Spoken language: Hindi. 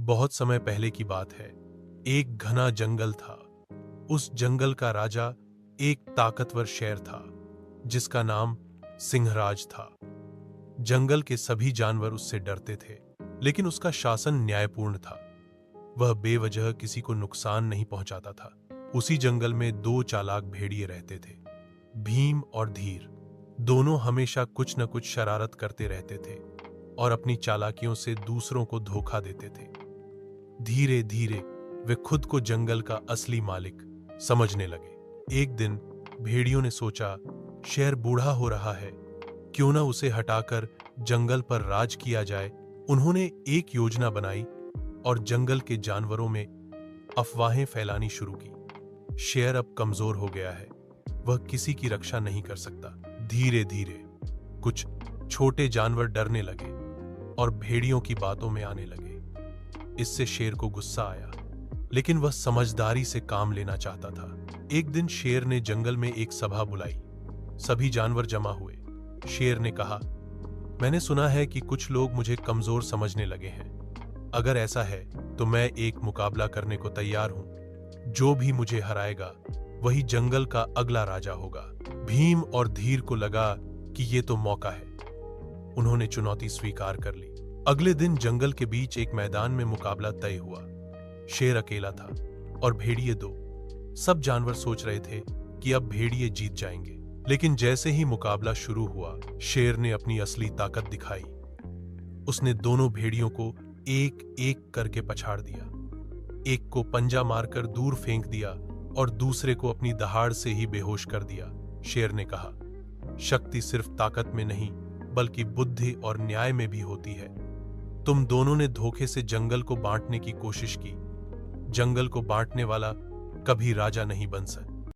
बहुत समय पहले की बात है। एक घना जंगल था। उस जंगल का राजा एक ताकतवर शेर था जिसका नाम सिंहराज था। जंगल के सभी जानवर उससे डरते थे, लेकिन उसका शासन न्यायपूर्ण था। वह बेवजह किसी को नुकसान नहीं पहुंचाता था। उसी जंगल में दो चालाक भेड़िए रहते थे, भीम और धीर। दोनों हमेशा कुछ न कुछ शरारत करते रहते थे और अपनी चालाकियों से दूसरों को धोखा देते थे। धीरे धीरे वे खुद को जंगल का असली मालिक समझने लगे। एक दिन भेड़ियों ने सोचा, शेर बूढ़ा हो रहा है, क्यों ना उसे हटाकर जंगल पर राज किया जाए। उन्होंने एक योजना बनाई और जंगल के जानवरों में अफवाहें फैलानी शुरू की। शेर अब कमजोर हो गया है, वह किसी की रक्षा नहीं कर सकता। धीरे धीरे कुछ छोटे जानवर डरने लगे और भेड़ियों की बातों में आने लगे। इससे शेर को गुस्सा आया, लेकिन वह समझदारी से काम लेना चाहता था। एक दिन शेर ने जंगल में एक सभा बुलाई। सभी जानवर जमा हुए। शेर ने कहा, मैंने सुना है कि कुछ लोग मुझे कमजोर समझने लगे हैं। अगर ऐसा है तो मैं एक मुकाबला करने को तैयार हूं। जो भी मुझे हराएगा वही जंगल का अगला राजा होगा। भीम और धीर को लगा कि ये तो मौका है। उन्होंने चुनौती स्वीकार कर ली। अगले दिन जंगल के बीच एक मैदान में मुकाबला तय हुआ। शेर अकेला था और भेड़िए दो। सब जानवर सोच रहे थे कि अब भेड़िए जीत जाएंगे, लेकिन जैसे ही मुकाबला शुरू हुआ, शेर ने अपनी असली ताकत दिखाई। उसने दोनों भेड़ियों को एक एक करके पछाड़ दिया। एक को पंजा मारकर दूर फेंक दिया और दूसरे को अपनी दहाड़ से ही बेहोश कर दिया। शेर ने कहा, शक्ति सिर्फ ताकत में नहीं बल्कि बुद्धि और न्याय में भी होती है। तुम दोनों ने धोखे से जंगल को बांटने की कोशिश की। जंगल को बांटने वाला कभी राजा नहीं बन सकता।